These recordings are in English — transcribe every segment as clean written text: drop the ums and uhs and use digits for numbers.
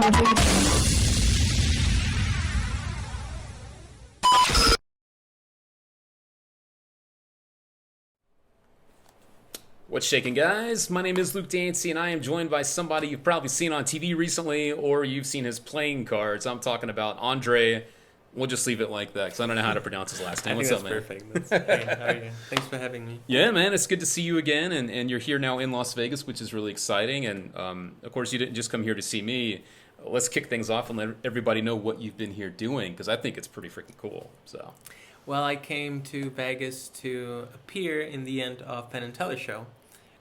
What's shaking, guys? My name is Luke Dancy, and I am joined by somebody you've probably seen on TV recently, or you've seen his playing cards. I'm talking about Ondrej. We'll just leave it like that, because I don't know how to pronounce his last name. What's up, man? Perfect. Hey, how are you? Thanks for having me. Yeah, man, it's good to see you again, and you're here now in Las Vegas, which is really exciting. And, of course, you didn't just come here to see me. Let's kick things off and let everybody know what you've been here doing, because I think it's pretty freaking cool. So, Well, I came to Vegas to appear in the end of Penn Teller show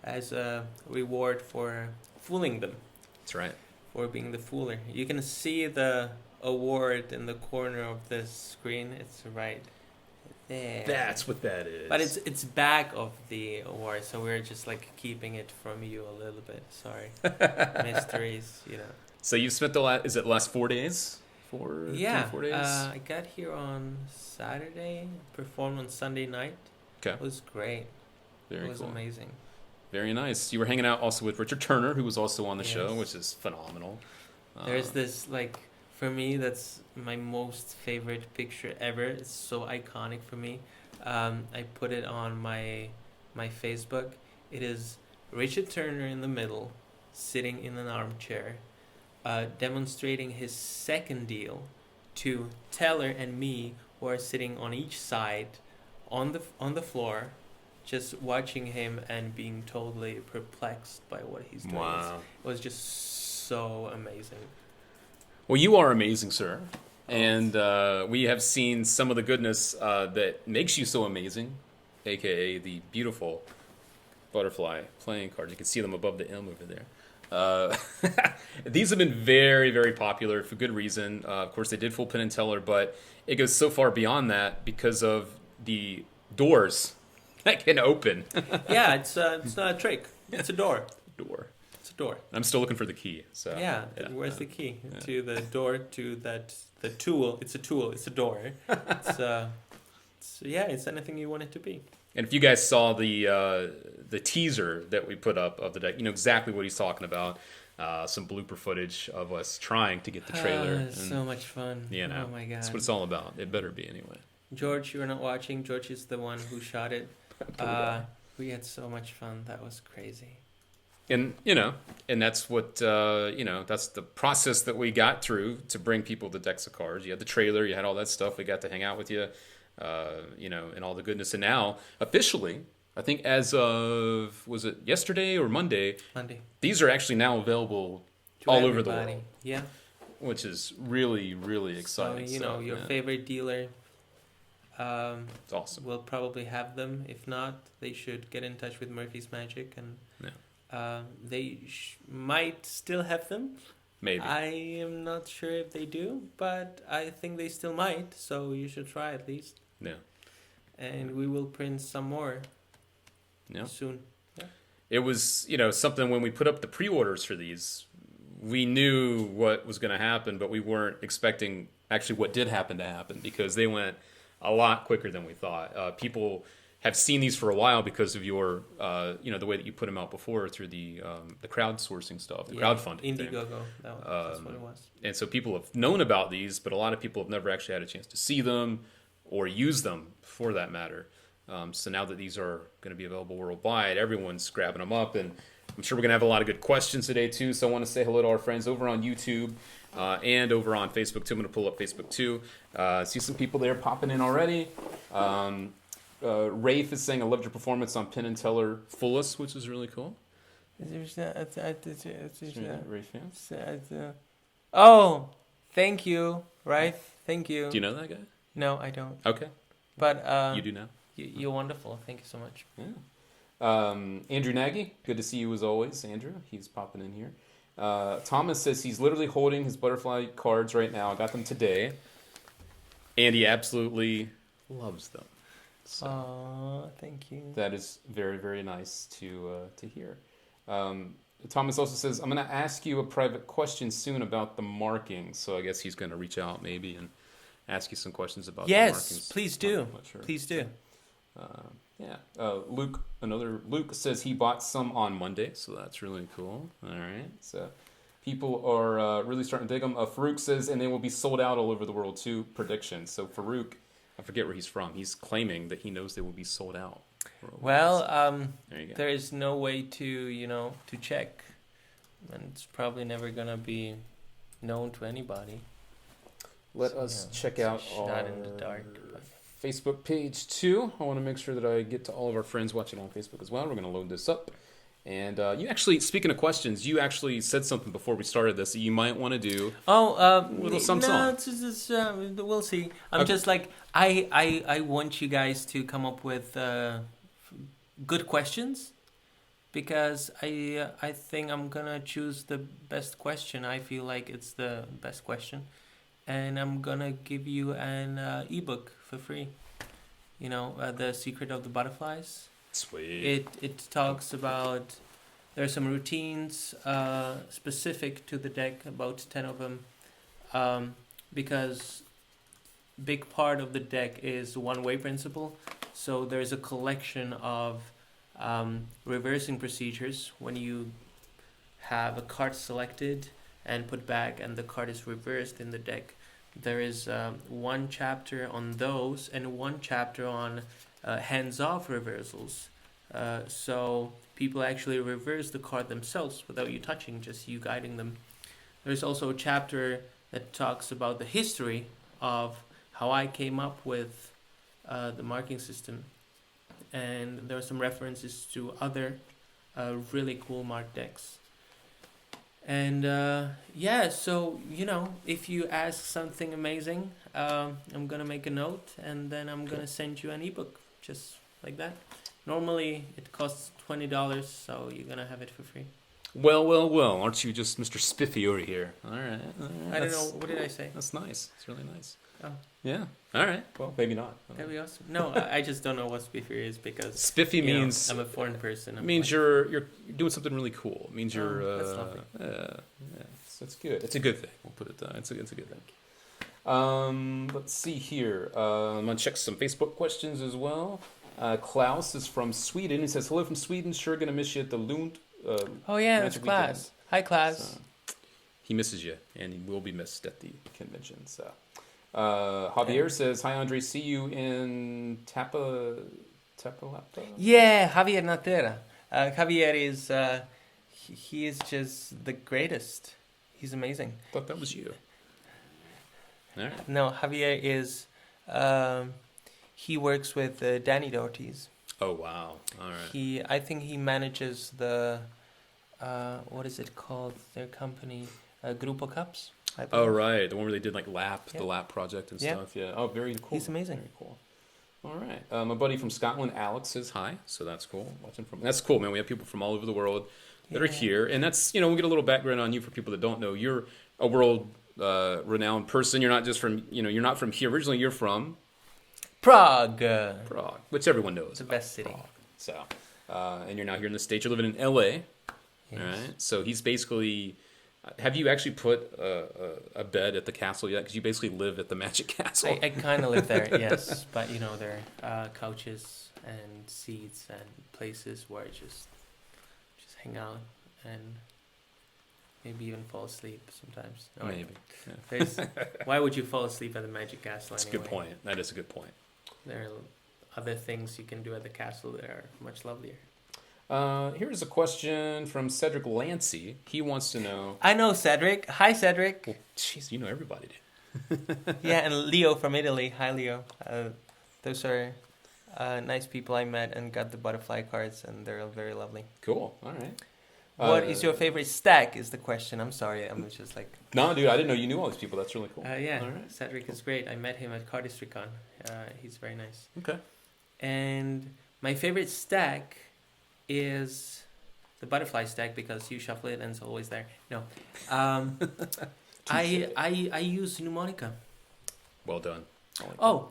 as a reward for fooling them, that's right. for being the fooler. You can see the award in the corner of the screen. It's right there. That's what that is. But it's back of the award, so we're just like keeping it from you a little bit. Sorry, mysteries, you know. So you've spent the last 4 days? Yeah, 4 days? I got here on Saturday, performed on Sunday night. Okay. It was great. Very It was cool. amazing. Very nice. You were hanging out also with Richard Turner, who was also on the show, Yes. which is phenomenal. There's this, like, for me, that's my most favorite picture ever. It's so iconic for me. I put it on my Facebook. It is Richard Turner in the middle, sitting in an armchair, demonstrating his second deal to Teller and me, who are sitting on each side on the floor, just watching him and being totally perplexed by what he's doing. Wow. It was just so amazing. Well, you are amazing, sir. And we have seen some of the goodness that makes you so amazing, a.k.a. the beautiful butterfly playing cards. You can see them above the M over there. These have been very, very popular for good reason. Of course, they did fool Penn Teller, but it goes so far beyond that because of the doors that can open. Yeah, it's not a trick. It's a door. Door. It's a door. I'm still looking for the key. So Yeah. Where's the key to the door to the tool? It's a tool. It's a door. It's anything you want it to be. And if you guys saw the teaser that we put up of the deck, you know exactly what he's talking about. Some blooper footage of us trying to get the trailer. And, So much fun. you know, Oh my god. that's what it's all about. It better be anyway. George, you're not watching. George is the one who shot it. We had so much fun. That was crazy. And and that's what that's the process that we got through to bring people the decks of cards. You had the trailer, you had all that stuff. We got to hang out with you, and all the goodness. And now, officially, I think as of, was it yesterday or Monday? Monday. These are actually now available To all over the everybody. world, Yeah. which is really, really exciting. So, your yeah, favorite dealer it's awesome. will probably have them. If not, they should get in touch with Murphy's Magic, and they might still have them. Maybe. I am not sure if they do, but I think they still might, so you should try at least. Yeah. And we will print some more Yeah. soon. It was, something when we put up the pre-orders for these, we knew what was going to happen, but we weren't expecting actually what did happen to happen, because they went a lot quicker than we thought. People have seen these for a while because of your, the way that you put them out before through the crowdsourcing stuff, the crowdfunding thing. Indiegogo, that's what it was. And so people have known about these, but a lot of people have never actually had a chance to see them or use them, for that matter. So now that these are going to be available worldwide, everyone's grabbing them up, and I'm sure we're going to have a lot of good questions today too. So I want to say hello to our friends over on YouTube and over on Facebook too. I'm going to pull up Facebook too. See some people there popping in already. Rafe is saying, I loved your performance on Penn Teller Fullest, which is really cool. Rafe fan? Oh, thank you, Rafe. Thank you. Do you know that guy? No, I don't. Okay. But You do now? You're wonderful. Thank you so much. Yeah. Andrew Nagy, good to see you as always, Andrew. He's popping in here. Thomas says he's literally holding his butterfly cards right now. I got them today. And he absolutely loves them. So thank you. that is very, very nice to hear. Thomas also says, I'm going to ask you a private question soon about the markings. So I guess he's going to reach out maybe and ask you some questions about the markings. Yes, please do. I'm not sure. Please do. Luke says he bought some on Monday, so that's really cool. All right. So People are really starting to dig them. Farouk says, and they will be sold out all over the world too. Predictions. So Farouk, I forget where he's from. He's claiming that he knows they will be sold out. Well, There you go. there is no way to check, and it's probably never gonna be known to anybody. Let So, us yeah, check it's a out shot our in the dark, but- Facebook page too. I want to make sure that I get to all of our friends watching on Facebook as well. We're going to load this up. And you actually, speaking of questions, you actually said something before we started this that you might want to do. Little some no, song. it's just, we'll see. I'm Okay. just like I want you guys to come up with good questions, because I think I'm gonna choose the best question. I feel like it's the best question, and I'm gonna give you an ebook for free. The Secret of the Butterflies. Sweet. It talks about, there are some routines specific to the deck, about 10 of them, because big part of the deck is one-way principle. So there's a collection of reversing procedures when you have a card selected and put back and the card is reversed in the deck. There is one chapter on those and one chapter on hands-off reversals. So people actually reverse the card themselves without you touching, just you guiding them. There's also a chapter that talks about the history of how I came up with the marking system. And there are some references to other really cool mark decks. And so if you ask something amazing, I'm gonna make a note and then I'm gonna send you an ebook, just like that. Normally it costs $20, so you're gonna have it for free. Well, aren't you just Mr. Spiffy over here? All right. I don't know, what did I say? That's nice. It's really nice. Oh, Yeah. All right. Well, maybe not. that'd be awesome. No, I just don't know what spiffy is, because Spiffy means I'm a foreign person. it means you're doing something really cool. It means you're that's lovely. yeah, it's good. It's a good thing. We'll put it down. It's a good thing. Let's see here. I'm gonna check some Facebook questions as well. Klaus is from Sweden. He says, "Hello from Sweden. Sure gonna miss you at the Lund." Oh yeah, that's Magic Class. Weekend. Hi, Class. So, he misses you, and he will be missed at the convention. So, Javier says, "Hi, Andre. See you in Tapalapa." Yeah, Javier Natera. Javier is he is just the greatest. He's amazing. Thought that was you. All right. No, Javier is he works with Danny Ortiz. Oh wow! All right. I think he manages the what is it called? Their company, Grupo Cups. I Oh believe. right, the one where they did like the Yeah. lap project and Yeah. stuff. Yeah. Oh, very cool. He's amazing. Very cool. All right. My buddy from Scotland, Alex, says hi. So that's cool. That's cool, man. We have people from all over the world that are Yeah. here, and that's we get a little background on you for people that don't know. You're a world renowned person. You're not just from you're not from here originally. You're from Prague. Prague, which everyone knows. It's the about best city. Prague. So, and you're now here in the States. You're living in LA. Yes. All right. So he's basically. Have you actually put a bed at the castle yet? Because you basically live at the Magic Castle. I kind of live there, yes, but there are couches and seats and places where I just hang out and maybe even fall asleep sometimes. No, Maybe. Yeah. There's, why would you fall asleep at the Magic Castle That's a anyway? good point. That is a good point. There are other things you can do at the castle that are much lovelier. Here's a question from Cedric Lancy. He wants to know. I know Cedric. Hi, Cedric. Well, jeez, you know everybody. Yeah, and Leo from Italy. Hi, Leo. Those are nice people I met and got the butterfly cards, and they're very lovely. Cool. All right. What is your favorite stack? Is the question. I'm sorry. I'm just like. No, dude, I didn't know you knew all these people. That's really cool. Yeah, All right. Cedric is great. I met him at Cardistricon. He's very nice. Okay. And my favorite stack is the butterfly stack, because you shuffle it and it's always there. No, I use mnemonica. Well done. I like Oh,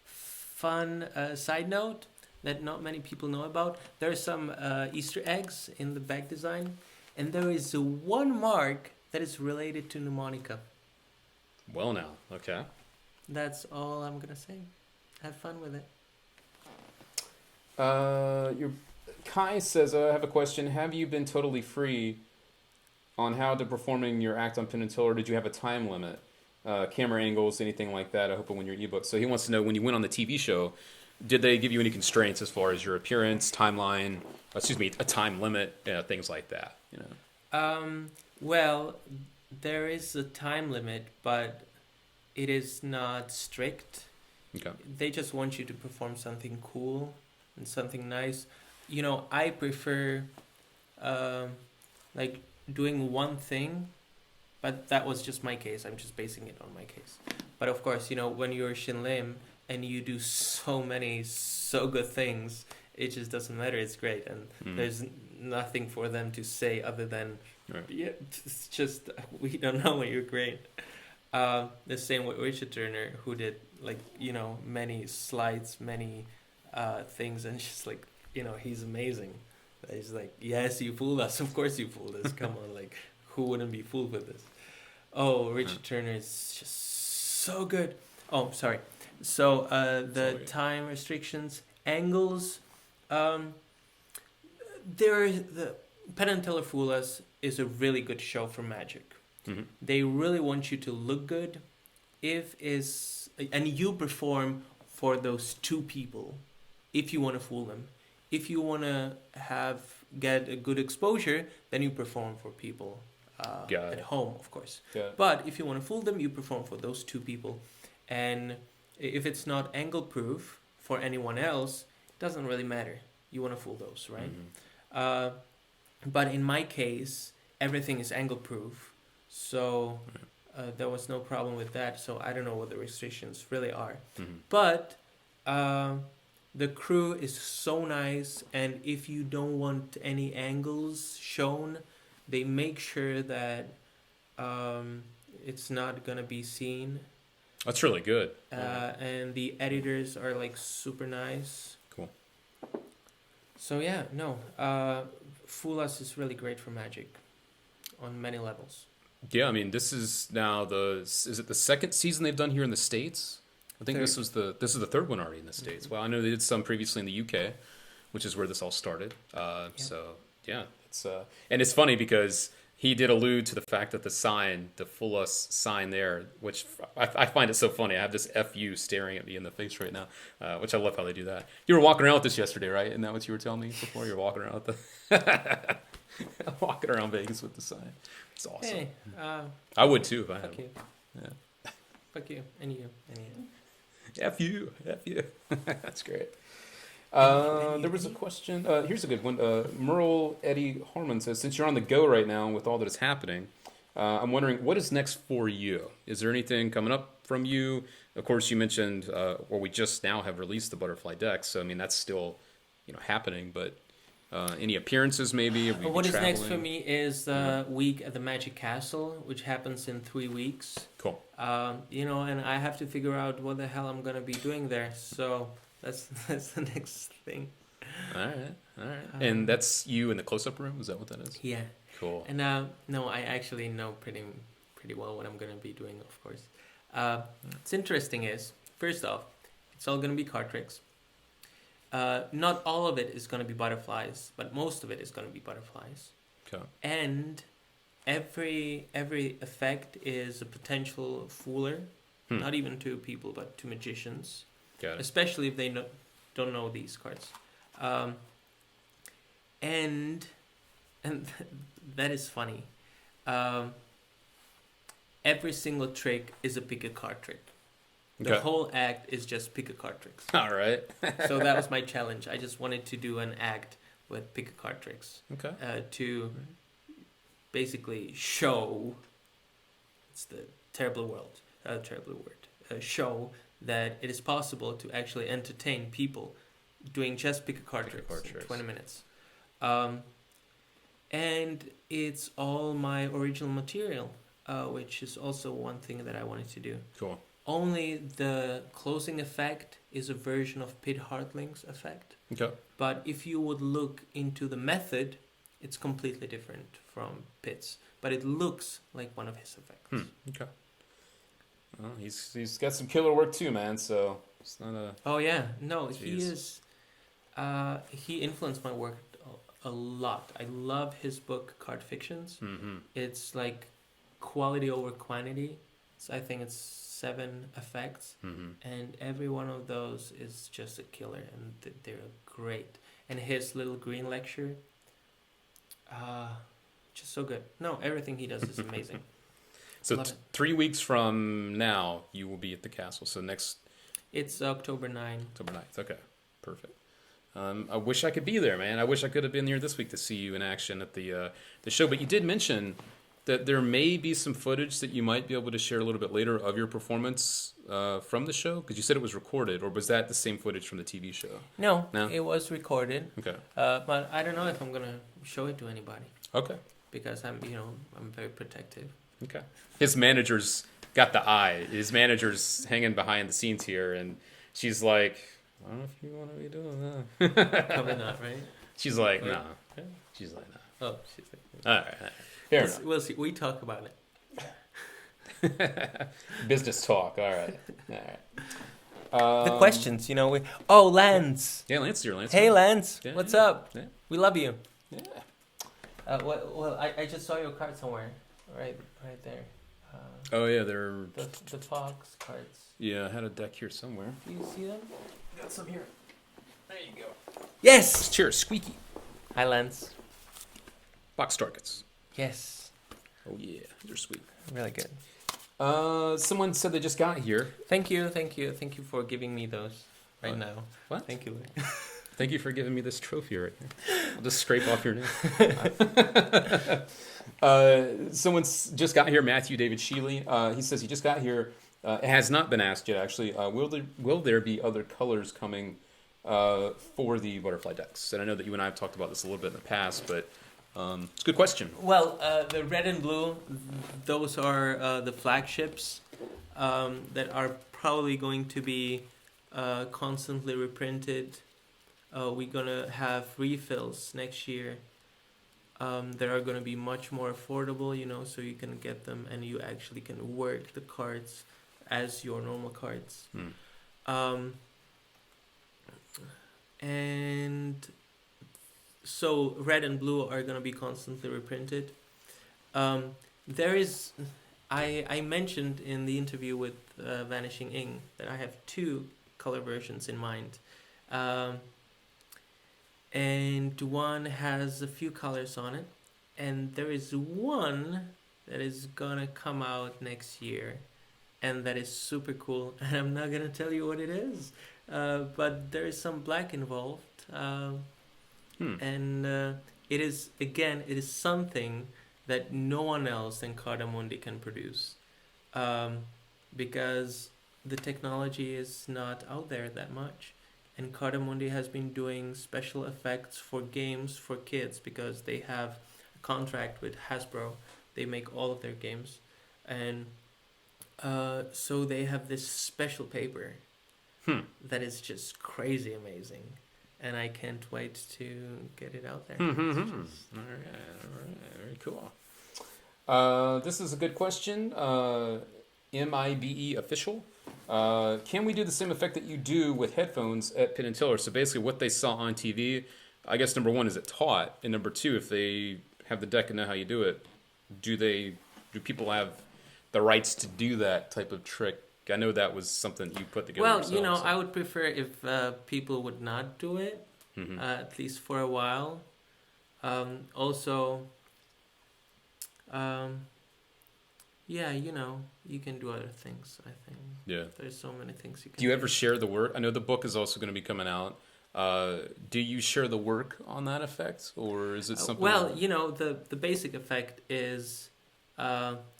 fun side note that not many people know about. There are some Easter eggs in the bag design, and there is one mark that is related to mnemonica. that. Well, now. Okay. That's all I'm gonna say. Have fun with it. Your Kai says, I have a question. Have you been totally free on how to performing your act on Penn and Teller, did you have a time limit? Camera angles, anything like that? I hope when your ebook. So he wants to know when you went on the TV show, did they give you any constraints as far as your appearance, timeline, excuse me, a time limit, things like that? You know. Well, there is a time limit, but it is not strict. Okay. They just want you to perform something cool and something nice. You know, I prefer like doing one thing, but that was just my case. I'm just basing it on my case. But of course, you know, when you're Shin Lim and you do so many so good things, it just doesn't matter. It's great, and there's nothing for them to say other than, yeah, it's just we don't know. You're great. The same with Richard Turner, who did like, you know, many slides, many things, and just like, you know, he's amazing. He's like, yes, you fooled us. Of course you fooled us. Come on, like, who wouldn't be fooled with this? Oh, Richard Turner is just so good. Oh, sorry. So the time restrictions, angles. The Penn and Teller Fool Us is a really good show for magic. Mm-hmm. They really want you to look good. And you perform for those two people, if you want to fool them. If you want to get a good exposure, then you perform for people at home, of course. But if you want to fool them, you perform for those two people. And if it's not angle proof for anyone else, it doesn't really matter. You want to fool those, right? Mm-hmm. But in my case, everything is angle proof. So there was no problem with that. So I don't know what the restrictions really are. Mm-hmm. But the crew is so nice. And if you don't want any angles shown, they make sure that it's not going to be seen. That's really good. And the editors are like super nice. Cool. So yeah, no. Fool Us is really great for magic on many levels. Yeah, I mean, this is now is it the second season they've done here in the States? I think this is the third one already in the States. Mm-hmm. Well, I know they did some previously in the UK, which is where this all started. So yeah, it's and it's funny because he did allude to the fact that the Fool Us sign there, which I find it so funny. I have this FU staring at me in the face right now, which I love how they do that. You were walking around with this yesterday, right? Isn't that what you were telling me before? You're walking around with the walking around Vegas with the sign. It's awesome. Hey, I would too if I had one. Yeah. Fuck you. And you. F you. That's great. There was a question. Here's a good one. Merle Eddie Harmon says, since you're on the go right now with all that is happening, I'm wondering what is next for you? Is there anything coming up from you? Of course, you mentioned, or we just now have released the Butterfly Deck. So, I mean, that's still, any but any appearances maybe? What is next for me is the week at the Magic Castle, which happens in 3 weeks. Cool. And I have to figure out what the hell I'm going to be doing there. So that's the next thing. All right. And that's you in the close-up room? Is that what that is? Yeah. Cool. And no, I actually know pretty well what I'm going to be doing, of course. What's interesting is, first off, it's all going to be card tricks. Not all of it is going to be butterflies, but most of it is going to be butterflies. Okay. And every effect is a potential fooler, not even to people, but to magicians. Got it. Especially if they don't know these cards. And that is funny. Every single trick is a pick a card trick. The whole act is just pick a card tricks. All right. So that was my challenge. I just wanted to do an act with pick a card tricks. Okay. To basically show, it's the terrible word, show that it is possible to actually entertain people doing just pick a card tricks in 20 minutes. And it's all my original material, which is also one thing that I wanted to do. Cool. Only the closing effect is a version of Pit Hartling's effect. Okay. But if you would look into the method, it's completely different from Pitt's. But it looks like one of his effects. Okay. Well, he's got some killer work too, man. So it's not a. Oh yeah, no, he is. He influenced my work a lot. I love his book, Card Fictions. Mm-hmm. It's like quality over quantity. So I think it's 7 effects, Mm-hmm. and every one of those is just a killer, and they're great. And his little green lecture, just so good. No, everything he does is amazing. So Love it. 3 weeks from now, you will be at the castle. So next It's October 9. October 9th. Okay, perfect. I wish I could be there, man. I wish I could have been here this week to see you in action at the show. But you did mention that there may be some footage that you might be able to share a little bit later of your performance from the show, because you said it was recorded, or was that the same footage from the TV show? No, No? it was recorded. Okay. But I don't know if I'm gonna show it to anybody Okay. because I'm very protective. Okay. His manager's got the eye. His manager's hanging behind the scenes here, and she's like, I don't know if you want to be doing that. Probably not, right? She's like, Wait. nah. She's like, nah. Oh, she's like, All right. Fair enough. we'll see. We talk about it. Business talk. All right. The questions, we. Oh, Lance. Yeah, Lance here. Lance. Hey, Lance. Yeah, What's yeah. up? Yeah. We love you. Yeah. Well, I just saw your card somewhere, right there. Oh yeah, they're. The Fox cards. Yeah, I had a deck here somewhere. Do you see them? Got some here. There you go. Yes. Cheers, squeaky. Hi, Lance. Box targets. Yes. Oh yeah, they're sweet. Really good. Someone said they just got here. Thank you for giving me those right now. What? Thank you. Thank you for giving me this trophy right here. I'll just scrape off your name. Someone's just got here, Matthew David Sheely. He says he just got here. It has not been asked yet, actually. Will there be other colors coming for the butterfly decks? And I know that you and I have talked about this a little bit in the past, but it's a good question. Well, the red and blue, those are the flagships that are probably going to be constantly reprinted. We're going to have refills next year that are going to be much more affordable, so you can get them and you actually can work the cards as your normal cards. And so red and blue are going to be constantly reprinted. There is, I mentioned in the interview with Vanishing Ink that I have 2 color versions in mind. And one has a few colors on it. And there is one that is going to come out next year. And that is super cool. And I'm not going to tell you what it is. But there is some black involved. And it is something that no one else than Cardamundi can produce, because the technology is not out there that much, and Cardamundi has been doing special effects for games for kids because they have a contract with Hasbro. They make all of their games, and so they have this special paper that is just crazy amazing. And I can't wait to get it out there. All right, very cool. This is a good question. MIBE official. Can we do the same effect that you do with headphones at Penn Teller? So basically, what they saw on TV, I guess number 1, is it taught, and number 2, if they have the deck and know how you do it, do people have the rights to do that type of trick? I know that was something you put together. Well, yourself, so. I would prefer if people would not do it, at least for a while. Also, yeah, you can do other things, I think. Yeah. There's so many things you can do. You ever share the work? I know the book is also going to be coming out. Do you share the work on that effect, or is it something? Well, the basic effect is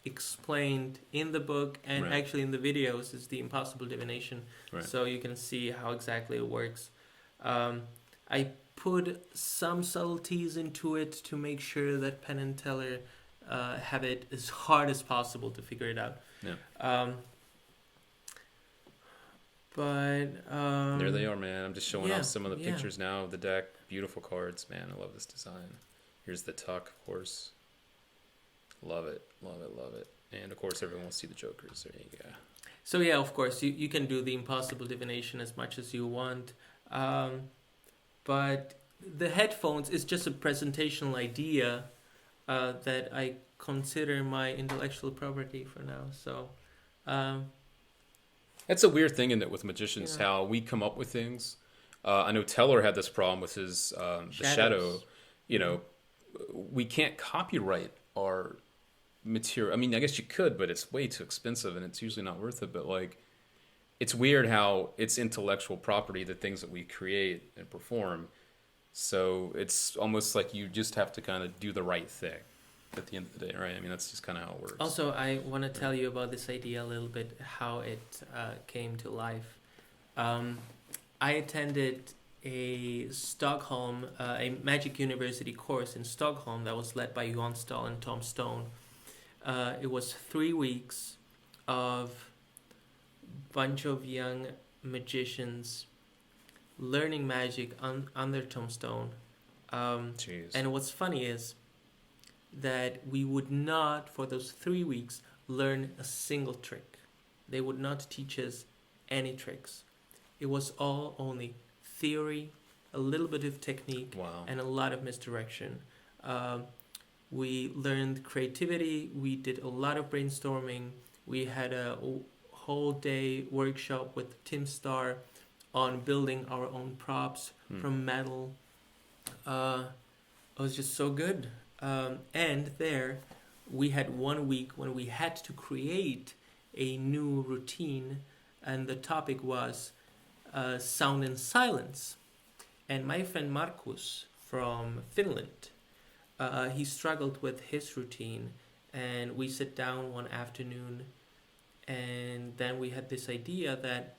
explained in the book and actually in the videos is the impossible divination, so you can see how exactly it works. I put some subtleties into it to make sure that Penn and Teller have it as hard as possible to figure it out. But there they are, man. I'm just showing off some of the yeah. pictures now of the deck. Beautiful cards, man. I love this design. Here's the tuck, of course. Love it, love it, love it. And of course, everyone will see the jokers. There you go. So yeah, of course, you can do the impossible divination as much as you want. But the headphones is just a presentational idea that I consider my intellectual property for now. So, um, It's a weird thing in that with magicians, Yeah. how we come up with things. I know Teller had this problem with his the shadow. shadows. You know, we can't copyright our material. I mean, I guess you could, but it's way too expensive, and it's usually not worth it. But like, it's weird how it's intellectual property, the things that we create and perform. So it's almost like you just have to kind of do the right thing at the end of the day, right? I mean, that's just kind of how it works. Also, I want to tell you about this idea a little bit, how it came to life. I attended a Magic University course in Stockholm that was led by Johan Stahl and Tom Stone. It was 3 weeks of bunch of young magicians learning magic under Tom Stone. Jeez. And what's funny is that we would not, for those 3 weeks, learn a single trick. They would not teach us any tricks. It was all only theory, a little bit of technique, Wow. and a lot of misdirection. We learned creativity. We did a lot of brainstorming. We had a whole day workshop with Tim Starr on building our own props from metal. It was just so good. And there, we had 1 week when we had to create a new routine, and the topic was sound and silence. And my friend Markus from Finland, he struggled with his routine, and we sat down one afternoon, and then we had this idea that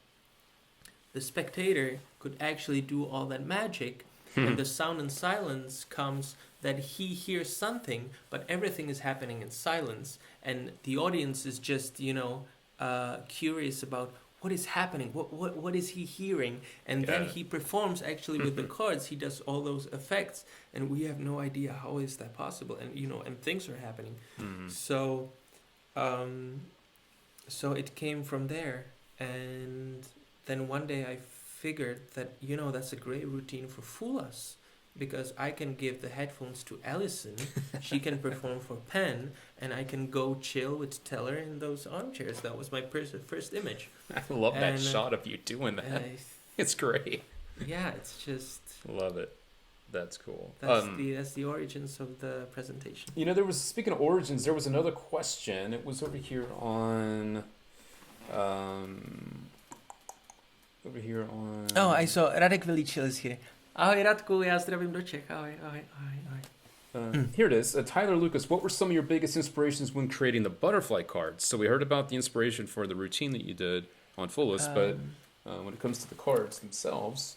the spectator could actually do all that magic, and the sound and silence comes that he hears something, but everything is happening in silence, and the audience is just, curious about what is happening, what is he hearing, and then he performs actually with the cards. He does all those effects, and we have no idea how is that possible, and and things are happening. So, so it came from there, and then one day I figured that that's a great routine for Fool Us, because I can give the headphones to Allison, she can perform for Penn, and I can go chill with Teller in those armchairs. That was my first image. I love that And, shot of you doing that. It's great. Yeah, it's just Love it. That's cool. that's the origins of the presentation. There was, speaking of origins, there was another question. It was over here on Oh, I saw Radek Veličil is here. Ahoj Radku, já zdravím do Čech. Ahoj. Here it is. Tyler Lucas, what were some of your biggest inspirations when creating the butterfly cards? So we heard about the inspiration for the routine that you did on Fullest, but when it comes to the cards themselves...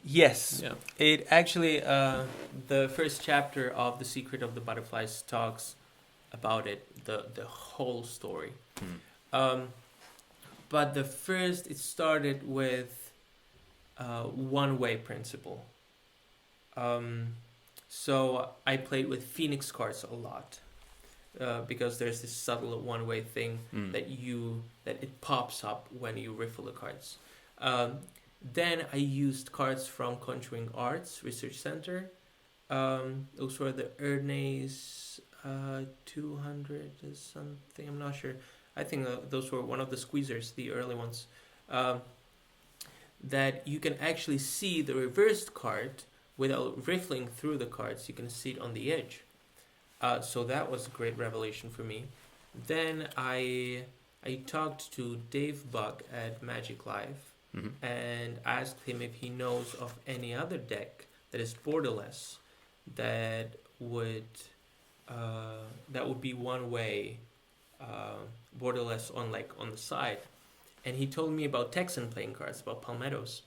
yes. Yeah. It actually, the first chapter of The Secret of the Butterflies talks about it, the whole story. But it started with one-way principle. So I played with Phoenix cards a lot because there's this subtle one-way thing that it pops up when you riffle the cards. Then I used cards from Conjuring Arts Research Center. Those were the Erdnase 200 or something, I'm not sure. I think those were one of the squeezers, the early ones. That you can actually see the reversed card without riffling through the cards. You can see it on the edge. So that was a great revelation for me. Then I talked to Dave Buck at Magic Live and asked him if he knows of any other deck that is borderless that would be one way, borderless on the side. And he told me about Texan playing cards, about Palmettos,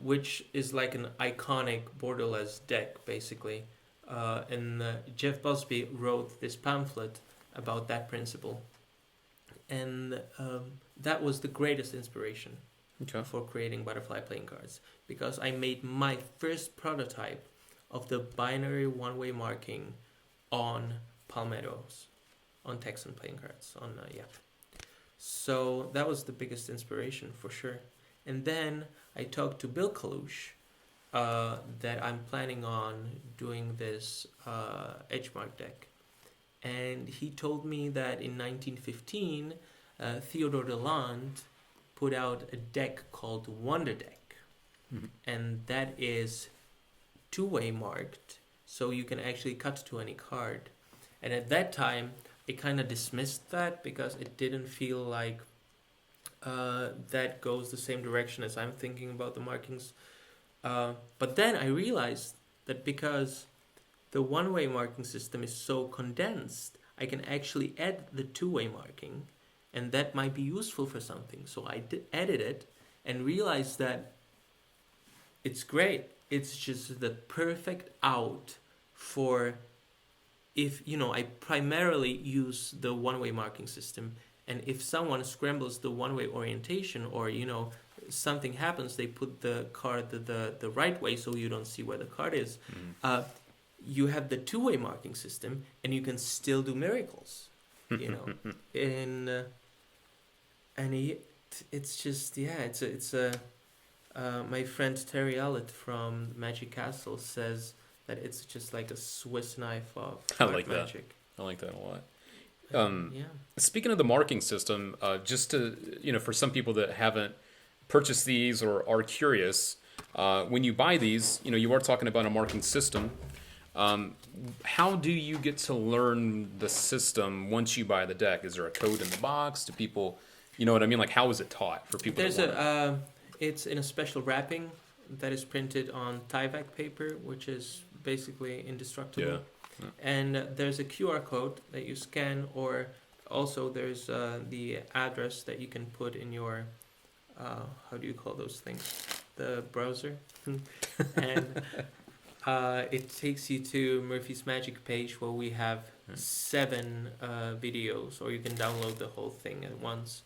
which is like an iconic borderless deck, basically. And Jeff Busby wrote this pamphlet about that principle. And that was the greatest inspiration for creating butterfly playing cards, because I made my first prototype of the binary one-way marking on Palmettos, on Texan playing cards, So that was the biggest inspiration for sure. And then I talked to Bill Kalush that I'm planning on doing this Edgemark deck. And he told me that in 1915, Theodore Deland put out a deck called Wonder Deck. Mhm. And that is two-way marked, so you can actually cut to any card. And at that time, I kind of dismissed that because it didn't feel like that goes the same direction as I'm thinking about the markings. But then I realized that because the one-way marking system is so condensed, I can actually add the two-way marking, and that might be useful for something. So I added it and realized that it's great. It's just the perfect out for if, I primarily use the one-way marking system, and if someone scrambles the one-way orientation or, something happens, they put the card the right way so you don't see where the card is. Mhm. You have the two-way marking system, and you can still do miracles, and it's just it's a my friend Terry Ellett from Magic Castle says that it's just like a Swiss knife of I dark like that. magic. I like that a lot. Yeah. Speaking of the marking system, just to, for some people that haven't purchased these or are curious, when you buy these, you are talking about a marking system. How do you get to learn the system once you buy the deck? Is there a code in the box? Do people, you know what I mean? Like, how is it taught for people? There's it's in a special wrapping that is printed on Tyvek paper, which is basically indestructible. Yeah. And there's a QR code that you scan, or also there's the address that you can put in your, how do you call those things? The browser. And it takes you to Murphy's Magic page where we have 7 videos, or you can download the whole thing at once.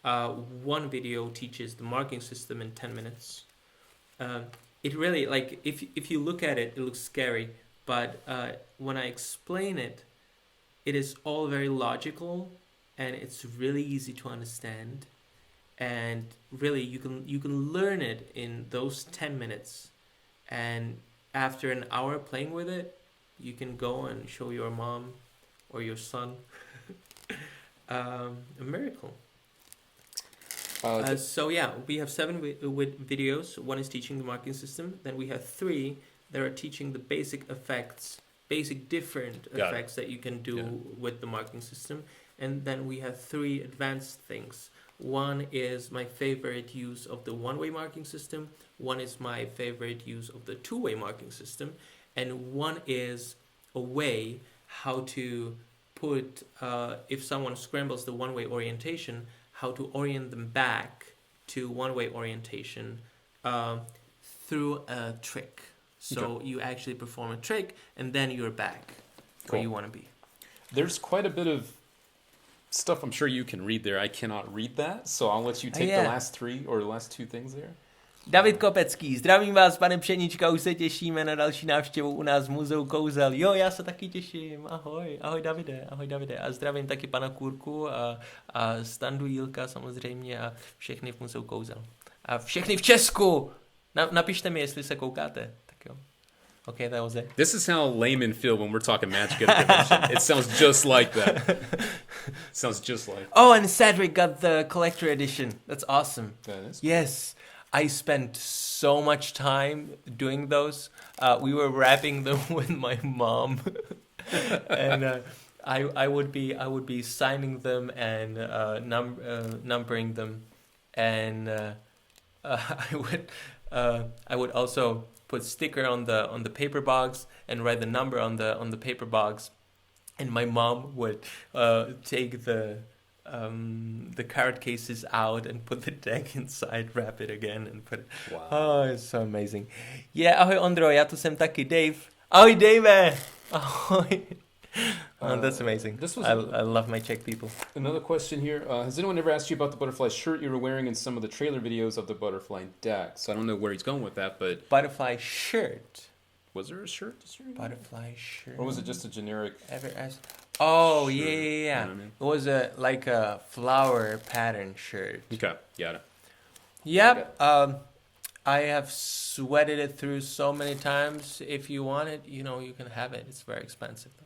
One video teaches the marking system in 10 minutes. It really, like, if you look at it, it looks scary. But when I explain it, it is all very logical, and it's really easy to understand. And really, you can learn it in those 10 minutes. And after an hour playing with it, you can go and show your mom or your son a miracle. So yeah, we have 7 with videos. 1 is teaching the marking system. Then we have 3 that are teaching the basic effects, different effects that you can do with the marking system. And then we have 3 advanced things. 1 is my favorite use of the one-way marking system. 1 is my favorite use of the two-way marking system. And 1 is a way how to put, if someone scrambles the one-way orientation, how to orient them back to one-way orientation through a trick. So you actually perform a trick, and then you're back where you want to be. There's quite a bit of stuff I'm sure you can read there. I cannot read that, so I'll let you take the last 3 or the last 2 things there. David Kopecký, zdravím vás, pane Pšenička, už se těšíme na další návštěvu u nás v Muzeu kouzel. Jo, já se taky těším, ahoj Davide. A zdravím taky pana Kůrku a Standu Jílka samozřejmě a všechny v Muzeu kouzel. A všechny v Česku! Napište mi, jestli se koukáte. Tak jo. Okay, that was it. This is how laymen feel when we're talking Magic at a convention. It sounds just like that. Sounds just like. Oh, and Cedric got the collector edition. That's awesome. That is. Yes. I spent so much time doing those. We were wrapping them with my mom, and I would be signing them and numbering them, and I would also put sticker on the paper box and write the number on the paper box, and my mom would take the card cases out and put the deck inside, wrap it again and put it. Wow. Oh, it's so amazing. Yeah, ahoj Ondro, já tu jsem taky. Dave. Ahoj Dave. Ahoj. That's amazing. I love my Czech people. Another question here. Has anyone ever asked you about the butterfly shirt you were wearing in some of the trailer videos of the butterfly deck? So I don't know where he's going with that, but... Butterfly shirt. Was there a shirt? Butterfly shirt. Or was it just a generic... Oh, shirt? yeah. You know what I mean? It was like a flower pattern shirt. Okay, got it. Yep. I have sweated it through so many times. If you want it, you know, you can have it. It's very expensive though.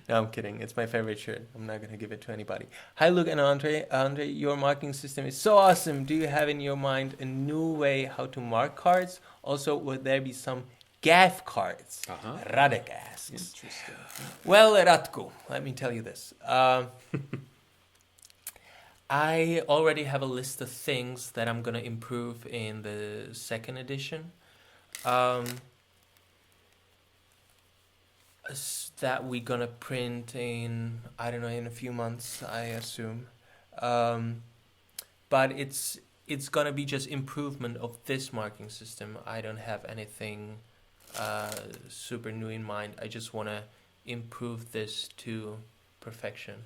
No, I'm kidding. It's my favorite shirt. I'm not gonna give it to anybody. Hi, Luke and Andre. Andre, your marking system is so awesome. Do you have in your mind a new way how to mark cards? Also, would there be some gaff cards? Radek asks. Interesting. Well, Radku, let me tell you this. I already have a list of things that I'm gonna improve in the second edition. That we're gonna print in, I don't know, in a few months, I assume. But it's gonna be just improvement of this marking system. I don't have anything super new in mind. I just wanna improve this to perfection.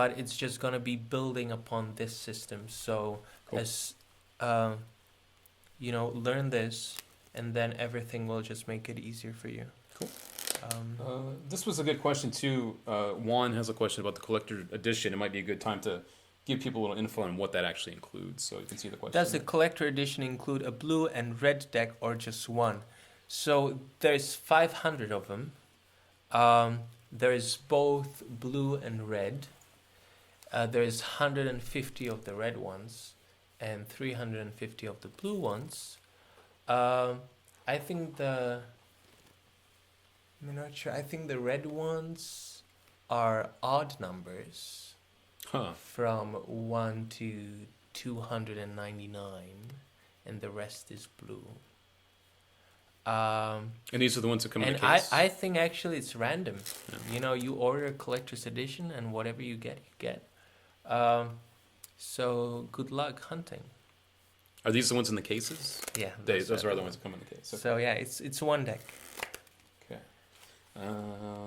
But it's just gonna be building upon this system. So Cool. as you know, learn this, and then everything will just make it easier for you. Cool. This was a good question too. Juan has a question about the collector edition. It might be a good time to give people a little info on what that actually includes, so you can see the question. Does the collector edition include a blue and red deck or just one? So there's 500 of them. There is both blue and red. There is 150 of the red ones and 350 of the blue ones. I think I'm not sure. I think the red ones are odd numbers from 1 to 299, and the rest is blue. And these are the ones that come in And the case. I think actually it's random. Yeah. You know, you order a collector's edition, and whatever you get. So good luck hunting. Are these the ones in the cases? Yeah, Those are the ones that come in the case. Okay. So yeah, it's one deck. Okay.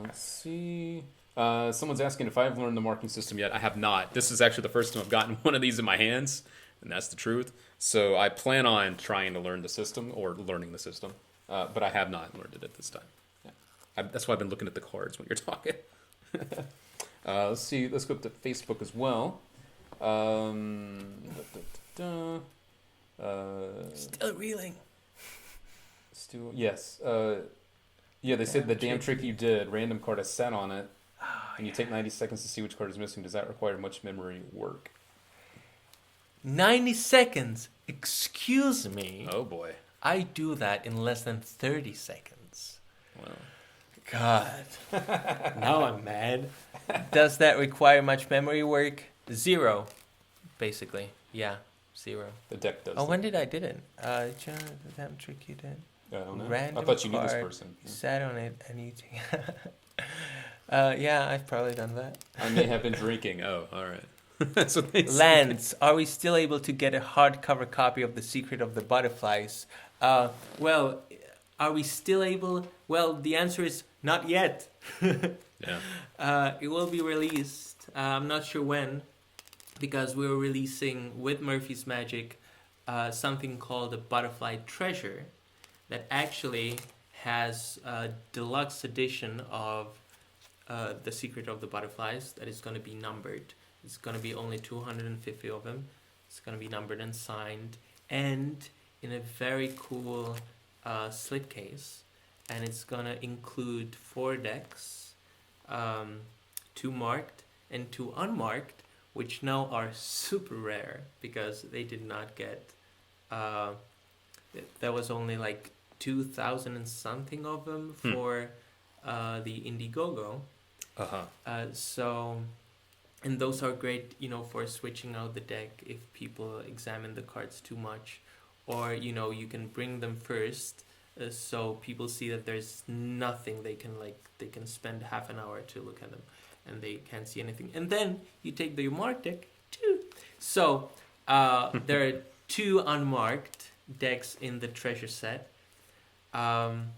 Let's see. Someone's asking if I've learned the marking system yet. I have not. This is actually the first time I've gotten one of these in my hands, and that's the truth. So I plan on trying to learn the system or learning the system, but I have not learned it at this time. Yeah. That's why I've been looking at the cards when you're talking. Let's see. Let's go up to Facebook as well. Still reeling. Yes. Yeah, they said the damn trick you did. Random card has sat on it, and you take 90 seconds to see which card is missing. Does that require much memory work? 90 seconds. Excuse me. Oh boy. I do that in less than 30 seconds. Well, God. Now I'm mad. Does that require much memory work? 0, basically. Yeah, 0. the deck does. Oh, that. when did I did it? John, the damn trick you did. I don't know. Random I thought you knew this card. person. You sat on it and you take. Yeah, I've probably done that. I may have been drinking. Oh, all right. That's what they said. Lance, are we still able to get a hardcover copy of The Secret of the Butterflies? Well, are we still able? Well, the answer is not yet. Yeah. It will be released. I'm not sure when, because we're releasing with Murphy's Magic something called a Butterfly Treasure that actually has a deluxe edition of The Secret of the Butterflies that is going to be numbered. It's going to be only 250 of them. It's going to be numbered and signed, and in a very cool slipcase. And it's going to include 4 decks, 2 marked and 2 unmarked, which now are super rare because they did not get... there was only like 2,000 and something of them for the Indiegogo. So... And those are great, you know, for switching out the deck if people examine the cards too much. Or, you know, you can bring them first so people see that there's nothing they can spend half an hour to look at them and they can't see anything. And then you take the marked deck too. So there are 2 unmarked decks in the treasure set. And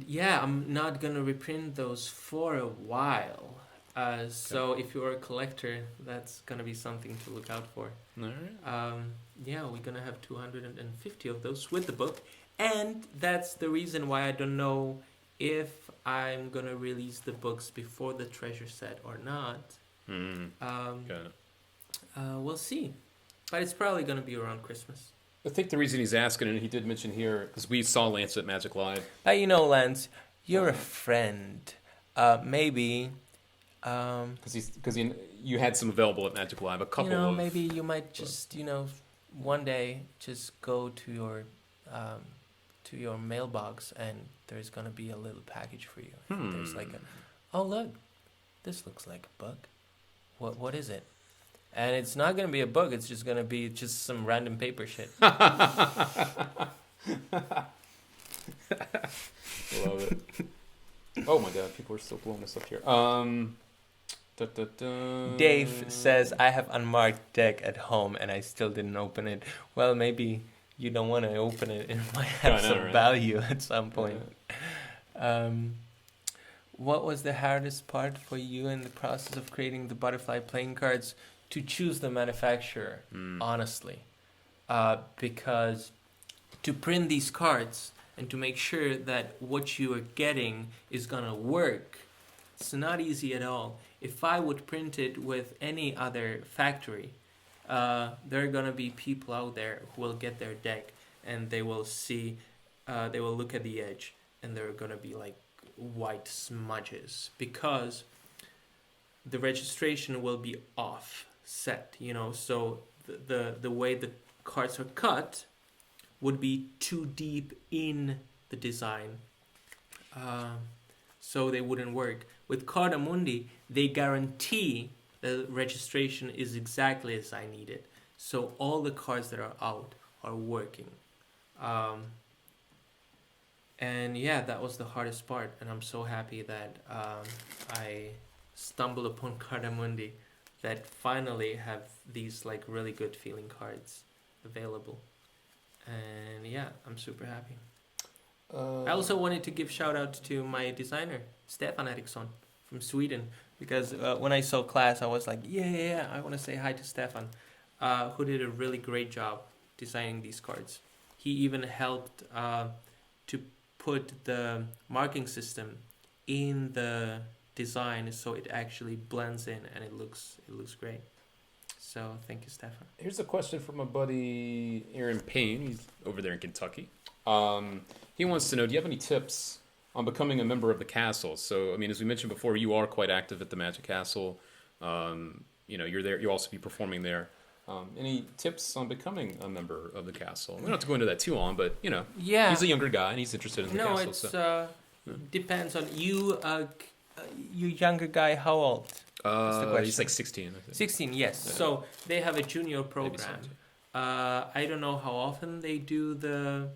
yeah, I'm not going to reprint those for a while. So if you're a collector, that's going to be something to look out for. All right. Yeah, we're going to have 250 of those with the book. And that's the reason why I don't know if I'm going to release the books before the treasure set or not. Got it. We'll see. But it's probably going to be around Christmas. I think the reason he's asking, and he did mention here, because we saw Lance at Magic Live. But you know, Lance, you're a friend. Maybe, Because you had some available at Magic Live, a couple you know, of. maybe you might just, one day just go to your mailbox and there's gonna be a little package for you. There's like oh look, this looks like a book. What is it? And it's not gonna be a book. It's just gonna be just some random paper shit. Love it. Oh my god, people are still blowing this up here. Dave says, I have unmarked deck at home and I still didn't open it. Well, maybe you don't want to open it. It might have some value at some point. Yeah. What was the hardest part for you in the process of creating the butterfly playing cards? To choose the manufacturer, honestly. Because to print these cards and to make sure that what you are getting is going to work, it's not easy at all. If I would print it with any other factory, there are going to be people out there who will get their deck and they will see, they will look at the edge and there are going to be like white smudges because the registration will be offset, so the way the cards are cut would be too deep in the design, so they wouldn't work. With Cardamundi, they guarantee the registration is exactly as I need it. So all the cards that are out are working. And yeah, that was the hardest part. And I'm so happy that I stumbled upon Cardamundi that finally have these like really good feeling cards available. And yeah, I'm super happy. I also wanted to give shout out to my designer, Stefan Eriksson from Sweden, because when I saw class, I was like, yeah, I want to say hi to Stefan, who did a really great job designing these cards. He even helped to put the marking system in the design so it actually blends in and it looks great. So thank you, Stefan. Here's a question from my buddy Aaron Payne. He's over there in Kentucky. He wants to know, do you have any tips on becoming a member of the castle? So, I mean, as we mentioned before, you are quite active at the Magic Castle. You're there. You'll also be performing there. Any tips on becoming a member of the castle? We don't have to go into that too long, but, yeah, he's a younger guy and he's interested in the castle. No, it depends on you. You younger guy, how old? He's like 16, I think. 16, yes. Yeah. So they have a junior program. I don't know how often they do the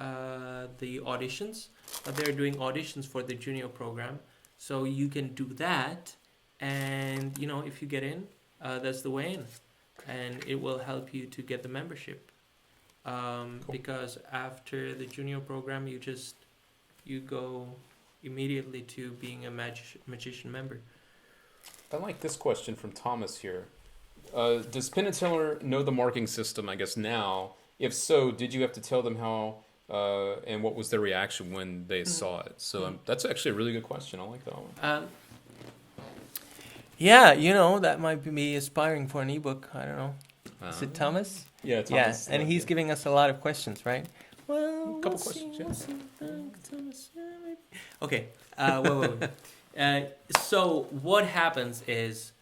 auditions, but they're doing auditions for the junior program. So you can do that, and if you get in, that's the way in, and it will help you to get the membership. Cool. Because after the junior program, you go immediately to being a magician member. I like this question from Thomas here. Does Penn Teller know the marking system, I guess, now? If so, did you have to tell them how, and what was their reaction when they saw it? So that's actually a really good question. I like that one. Yeah, that might be aspiring for an ebook. I don't know. Is it Thomas? Yeah, Thomas. Yeah, and he's giving us a lot of questions, right? Well, a couple questions. Okay. So what happens is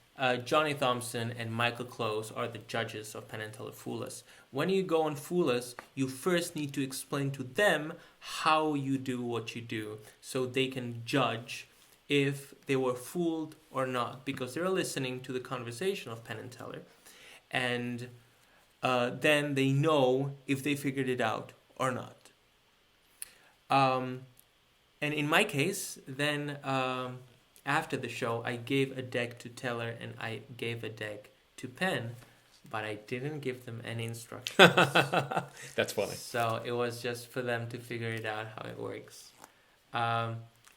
Johnny Thompson and Michael Close are the judges of Penn Teller Fool Us. When you go on Fool Us, you first need to explain to them how you do what you do so they can judge if they were fooled or not, because they're listening to the conversation of Penn and Teller, and then they know if they figured it out or not. And in my case, then after the show, I gave a deck to Teller and I gave a deck to Penn, but I didn't give them any instructions. That's funny. So it was just for them to figure it out how it works.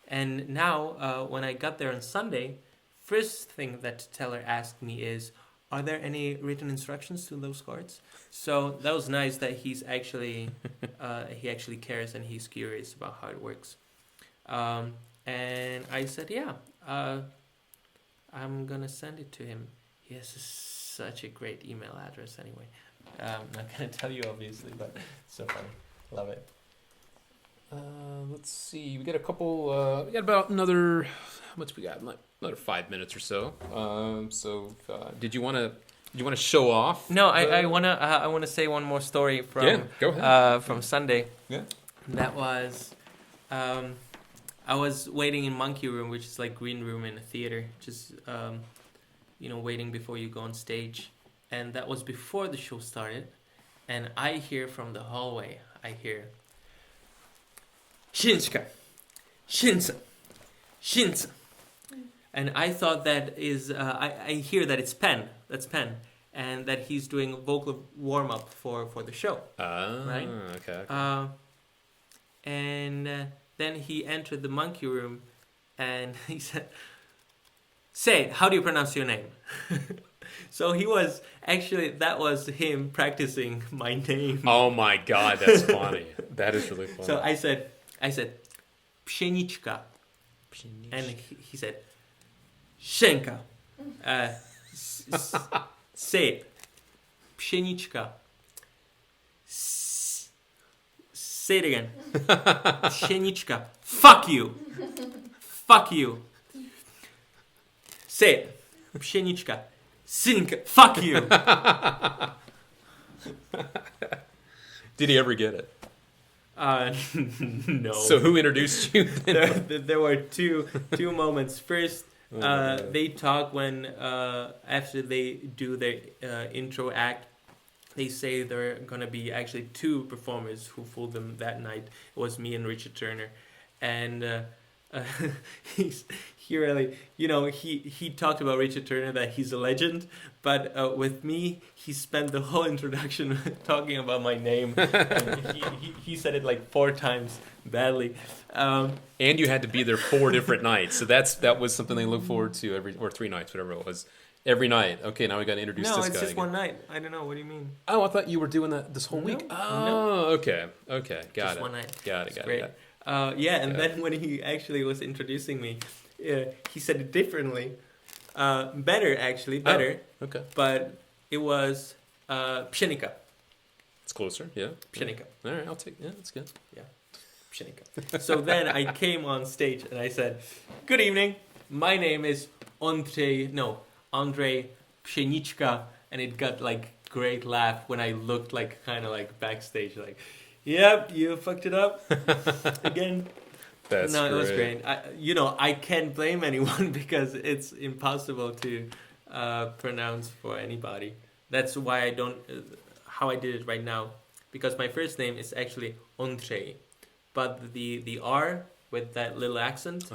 And now, when I got there on Sunday, first thing that Teller asked me is, are there any written instructions to those cards? So that was nice that he's actually, he actually cares and he's curious about how it works. And I said, yeah, I'm gonna send it to him. He has such a great email address anyway. I'm not going to tell you, obviously, but it's so funny. Love it. Let's see. We got a couple. We got about another. How much we got? Another 5 minutes or so. Did you want to show off? No, I wanna say one more story from go ahead. from Sunday. Yeah. That was, I was waiting in Monkey Room, which is like green room in a theater, just waiting before you go on stage, and that was before the show started, and I hear from the hallway, Shinska, Shinsa. And I thought that is, I hear that it's Penn, that's Penn, and that he's doing vocal warm-up for the show. Right? Okay. And then he entered the Monkey Room, and he said, "Say, how do you pronounce your name?" So that was him practicing my name. Oh my God, that's funny. That is really funny. So I said, Psenicka. And he said, Shenka. Say it. Psenicka. Say it again. Psenicka. Fuck you. Fuck you. Say it. Psenicka. Sinka. Fuck you. Did he ever get it? No. So who introduced you? There were two moments. First, they talk when after they do their intro act, they say there are gonna be actually two performers who fooled them that night. It was me and Richard Turner, and he really, he talked about Richard Turner, that he's a legend, but with me, he spent the whole introduction talking about my name. And he said it like 4 times badly. And you had to be there 4 different nights, so that was something they look forward to or 3 nights, whatever it was. Every night. Okay, now we got to introduce this guy. No, it's just again. one night. I don't know. What do you mean? Oh, I thought you were doing that this whole week. Oh, okay. Got just it. One night. Got it. And then when he actually was introducing me, he said it differently. Better. Oh, okay. But it was Psenicka. It's closer, yeah. Psenicka. All right, I'll take. Yeah, that's good. Yeah, Psenicka. So then I came on stage and I said, "Good evening. My name is Ondrej Psenicka," and it got like great laugh when I looked like kind of like backstage, like, "Yep, you fucked it up again." That's no, great. It was great. I can't blame anyone because it's impossible to pronounce for anybody. That's why I don't. How I did it right now, because my first name is actually Ondrej, but the R with that little accent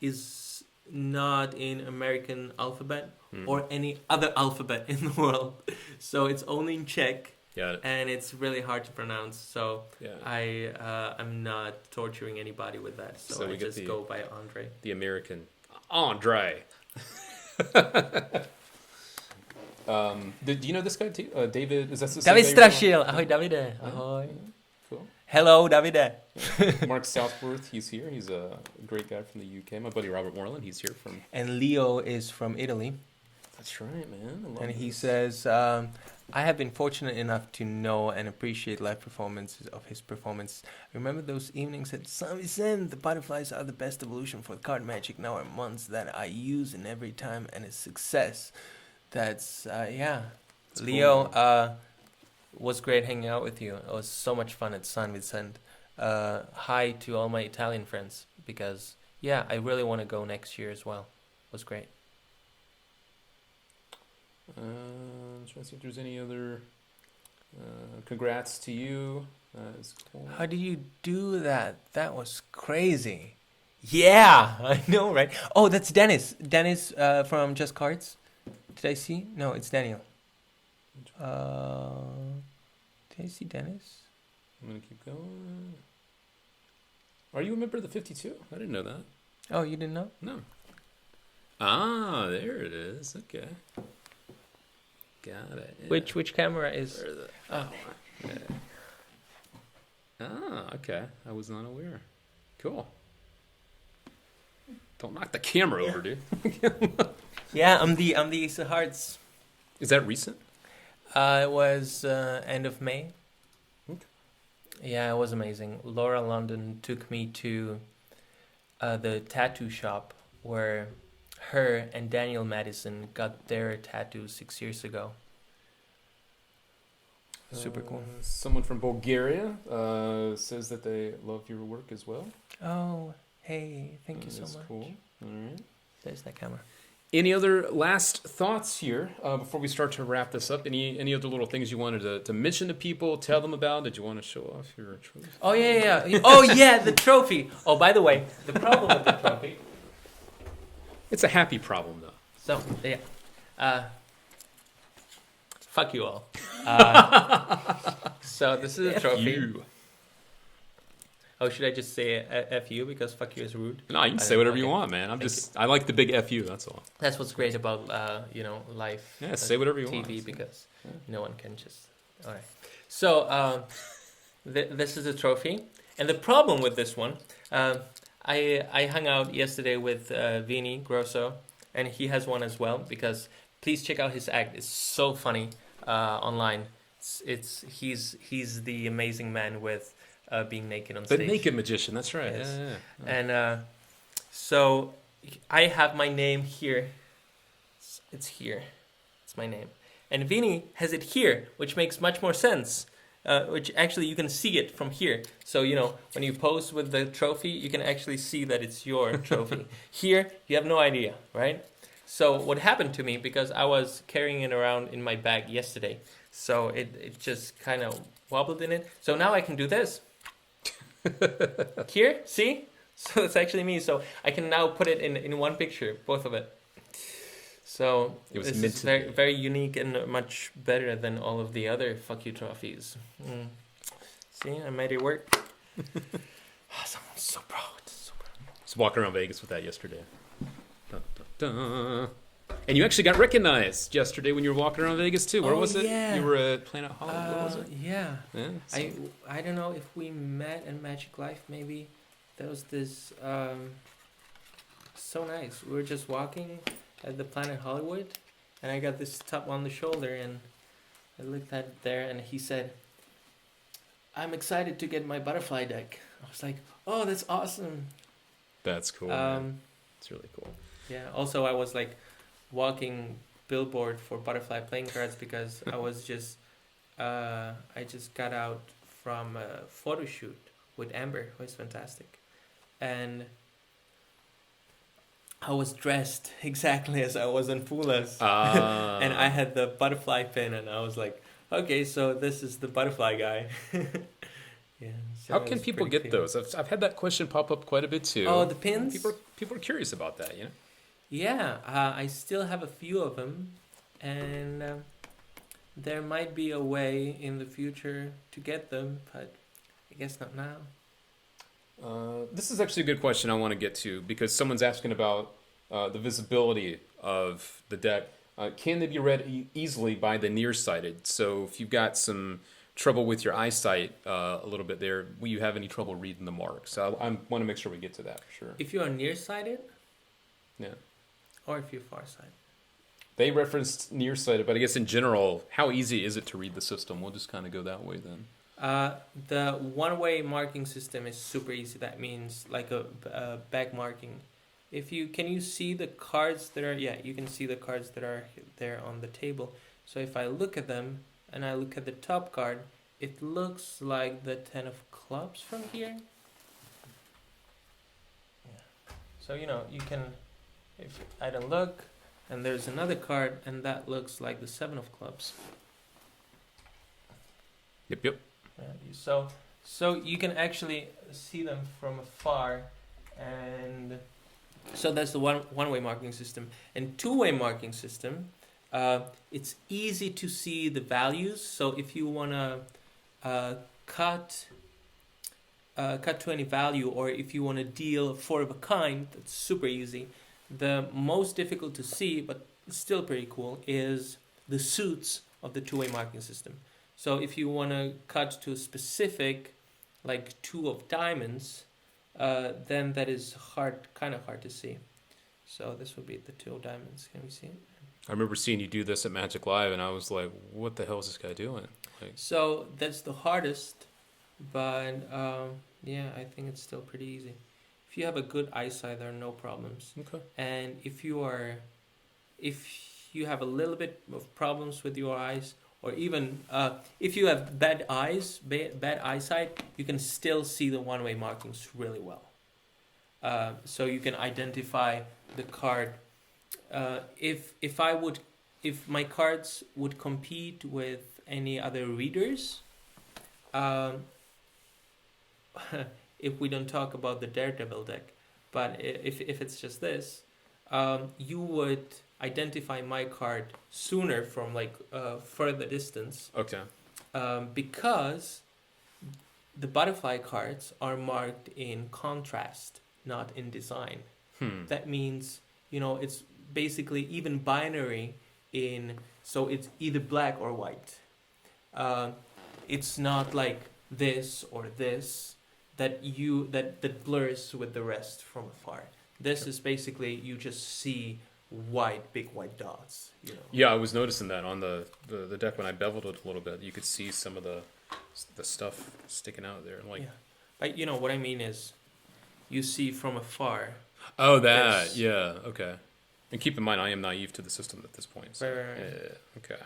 is not in American alphabet or any other alphabet in the world. So it's only in Czech. Got it. And it's really hard to pronounce. So yeah. I'm not torturing anybody with that. So I just go by Ondrej. The American Ondrej. Do you know this guy too? David, is that the same David guy Strašil. Ahoj, Davide. Ahoj. Cool. Hello, Davide. Mark Southworth, he's here. He's a great guy from the UK. My buddy Robert Moreland, he's here from... And Leo is from Italy. That's right, man. And he says, I have been fortunate enough to know and appreciate live performances of his performance. Remember those evenings at Saint Vincent? The butterflies are the best evolution for card magic now are months that I use in every time and a success. That's, That's Leo, cool. Was great hanging out with you. It was so much fun at Saint Vincent. Hi to all my Italian friends because, I really want to go next year as well. It was great. I'm trying to see if there's any other congrats to you. It's cool. How do you do that? That was crazy. Yeah, I know, right? Oh, that's Dennis. Dennis from Just Cards. Did I see? No, it's Daniel. Did I see Dennis? I'm going to keep going. Are you a member of the 52? I didn't know that. Oh, you didn't know? No. Ah, there it is. Okay. Got it. Yeah. Which camera is? Oh. Okay. Ah, okay. I was not aware. Cool. Don't knock the camera over, dude. Yeah, I'm the Ace of Hearts. Is that recent? It was end of May. Okay. Yeah, it was amazing. Laura London took me to the tattoo shop where her and Daniel Madison got their tattoos 6 years ago. Super cool. Someone from Bulgaria says that they love your work as well. Oh, hey, thank you so That's much. cool. All right. There's that camera. Any other last thoughts here before we start to wrap this up? Any other little things you wanted to mention to people, tell them about? Did you want to show off your trophy? Oh, yeah. Oh, yeah, the trophy. Oh, by the way, the problem with the trophy. It's a happy problem, though. So, yeah. Fuck you all. So, this is a trophy. You. Oh, should I just say F you because fuck you is rude? No, you can say whatever you want, man. I like the big F you, that's all. That's what's great about, live Yeah, say whatever you want. TV because no one can just... All right. So, this is a trophy. And the problem with this one, I hung out yesterday with Vini Grosso, and he has one as well because please check out his act. It's so funny online. He's the amazing man with being naked on stage. The naked magician, that's right. Yes. Yeah. And so I have my name here. It's here. It's my name. And Vini has it here, which makes much more sense. Which actually you can see it from here. So, when you pose with the trophy, you can actually see that it's your trophy. Here, you have no idea, right? So what happened to me, because I was carrying it around in my bag yesterday, so it just kind of wobbled in it. So now I can do this. Here, see? So it's actually me. So I can now put it in one picture, both of it. So It was this meant is to very, be. very unique and much better than all of the other fuck you trophies. See, I made it work. Someone's so proud. So proud. Just walking around Vegas with that yesterday. Dun, dun, dun. And you actually got recognized yesterday when you were walking around Vegas too. Where was it? Yeah. You were at Planet Hollywood. Where was it? Yeah. Yeah. I don't know if we met at Magic Life. Maybe there was this. So nice. We were just walking at the Planet Hollywood, and I got this tap on the shoulder, and I looked at it there, and he said, "I'm excited to get my butterfly deck." I was like, "Oh, that's awesome." That's cool. Man. It's really cool. Yeah. Also, I was like walking billboard for butterfly playing cards because I was just I just got out from a photo shoot with Amber, who is fantastic, and I was dressed exactly as I was in Fulas, and I had the butterfly pin, and I was like, okay, so this is the butterfly guy. Yeah. So How can people get those? I've had that question pop up quite a bit too. Oh, the pins? People are curious about that, you know? Yeah, I still have a few of them, and there might be a way in the future to get them, but I guess not now. This is actually a good question I want to get to because someone's asking about the visibility of the deck. Can they be read easily by the nearsighted? So if you've got some trouble with your eyesight a little bit there, will you have any trouble reading the marks? So I want to make sure we get to that for sure. If you are nearsighted, Yeah. or if you're farsighted. They referenced nearsighted, but I guess in general, how easy is it to read the system? We'll just kind of go that way then. The one-way marking system is super easy. That means like a back marking. Can you see the cards that are? Yeah, you can see the cards that are there on the table. So if I look at them and I look at the top card, it looks like the 10 of clubs from here. Yeah. So you can, if I don't look, and there's another card, and that looks like the 7 of clubs. Yep. So you can actually see them from afar, and so that's the one-way marking system. And two-way marking system, it's easy to see the values. So if you wanna cut to any value, or if you wanna deal 4 of a kind, that's super easy. The most difficult to see, but still pretty cool, is the suits of the two-way marking system. So if you want to cut to a specific, like 2 of diamonds, then that is kind of hard to see. So this would be the 2 of diamonds. Can we see it? I remember seeing you do this at Magic Live, and I was like, "What the hell is this guy doing?" Like, So that's the hardest, but yeah, I think it's still pretty easy. If you have a good eyesight, there are no problems. okay, And if you have a little bit of problems with your eyes, or even if you have bad eyes, bad eyesight, you can still see the one-way markings really well. So you can identify the card. If my cards would compete with any other readers, if we don't talk about the Daredevil deck, but if it's just this, you would identify my card sooner from like further distance, okay, because the butterfly cards are marked in contrast, not in design. That means, it's basically even binary so it's either black or white. It's not like this or this that blurs with the rest from afar. This is basically, you just see big white dots. Yeah, I was noticing that on the deck when I beveled it a little bit. You could see some of the stuff sticking out there. Like, Yeah. But what I mean is, you see from afar. oh, that, This. yeah, okay. And keep in mind, I am naive to the system at this point. So, Right. yeah, okay.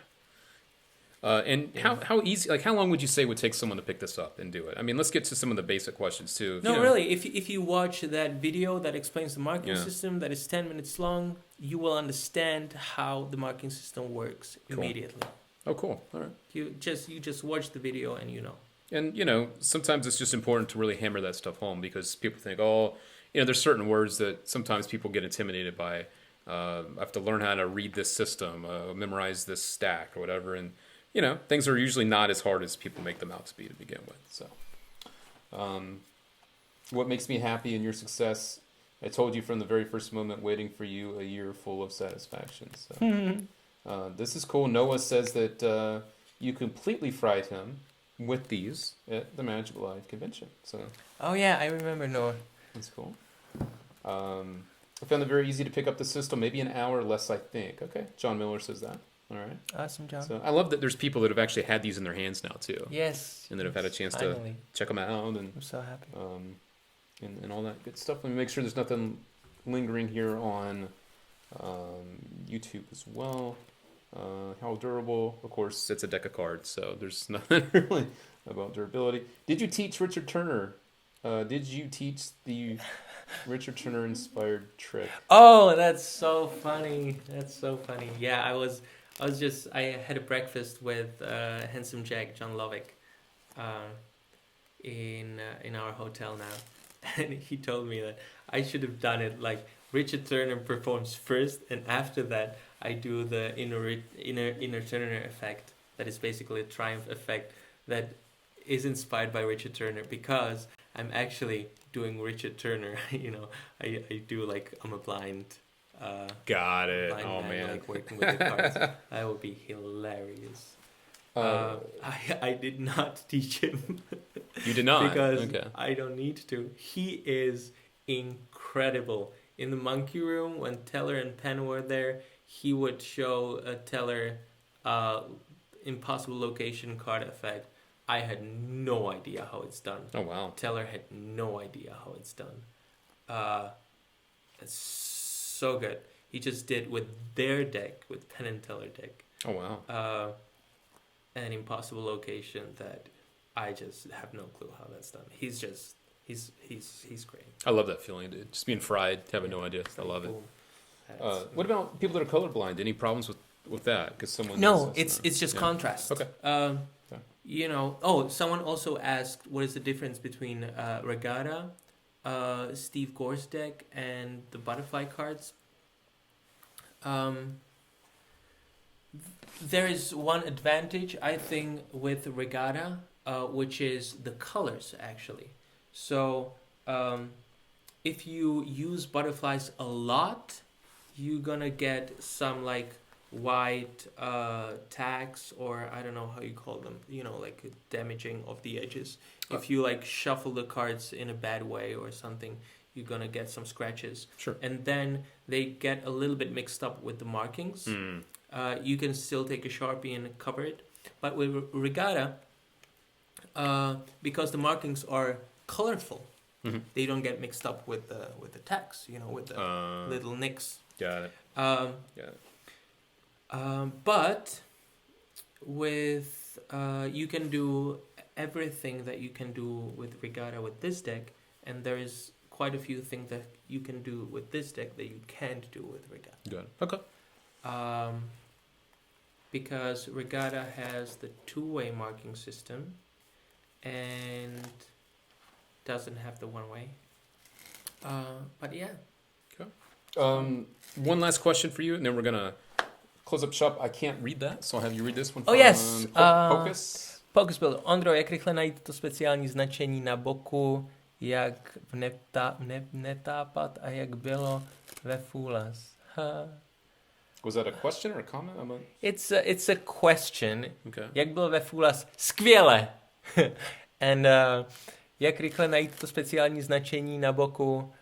And how easy, like, how long would you say would take someone to pick this up and do it? I mean, let's get to some of the basic questions too. No, really. If you watch that video that explains the marking Yeah. system, that is 10 minutes long, you will understand how the marking system works Cool. immediately. Oh, cool. All right. You just watch the video and you know. And sometimes it's just important to really hammer that stuff home, because people think, oh, there's certain words that sometimes people get intimidated by. I have to learn how to read this system, memorize this stack or whatever, and things are usually not as hard as people make them out to be to begin with. So, what makes me happy in your success? I told you from the very first moment, waiting for you, a year full of satisfaction. So, this is cool. Noah says that you completely fried him with these at the Magic Live convention. So Oh yeah, I remember Noah. that's cool. I found it very easy to pick up the system, maybe an hour less, I think. Okay, John Miller says that. All right. Awesome job. So I love that there's people that have actually had these in their hands now too, Yes. and that have had a chance Finally. to check them out and I'm so happy. and all that good stuff. Let me make sure there's nothing lingering here on YouTube as well. How durable? Of course, it's a deck of cards, so there's nothing really about durability. Did you teach Richard Turner? Did you teach the Richard Turner inspired trick? Oh, that's so funny. That's so funny. Yeah, I had a breakfast with Handsome Jack, John Lovick, in our hotel now, and he told me that I should have done it like Richard Turner performs first, and after that I do the inner Turner effect. That is basically a triumph effect that is inspired by Richard Turner, because I'm actually doing Richard Turner. I do like I'm a blind. Got it. Blind Oh man, man. like working with the cards. That would be hilarious. I did not teach him You did not. because Okay. I don't need to. He is incredible. In the monkey room, when Teller and Penn were there, he would show Teller impossible location card effect. I had no idea how it's done. Oh wow. Teller had no idea how it's done. It's so good. He just did with their deck, with Penn and Teller deck, Oh wow. an impossible location that I just have no clue how that's done. He's great. I love that feeling, dude. Just being fried, having no idea. I love it. Boom. What about people that are colorblind? Any problems with that? Because someone No, says it's just Yeah. contrast. Okay. Someone also asked what is the difference between Regatta, Steve Gore's deck, and the butterfly cards. There is one advantage, I think, with Regatta, which is the colors, actually. So, if you use butterflies a lot, you're gonna get some like white tags, or I don't know how you call them, like damaging of the edges. If you like shuffle the cards in a bad way or something, you're gonna get some scratches. Sure. And then they get a little bit mixed up with the markings. You can still take a Sharpie and cover it, but with Regatta, because the markings are colorful, they don't get mixed up with the tags, with the little nicks. Got it. But with you can do everything that you can do with Regatta with this deck, and there is quite a few things that you can do with this deck that you can't do with Regatta. Got it. Okay. Because Regatta has the two-way marking system and doesn't have the one-way. But yeah. Okay. One last question for you, and then we're gonna close up shop. I can't read that, so I'll have you read this one. Oh yes. Focus. Focus byl. Ondro, jak rychle najít to speciální značení na boku, jak netápat a jak bylo ve Fulas. Was that a question or a comment? It's a question. Okay. Jak bylo ve Fulas? Skvěle! And jak rychle najít to speciální značení na boku?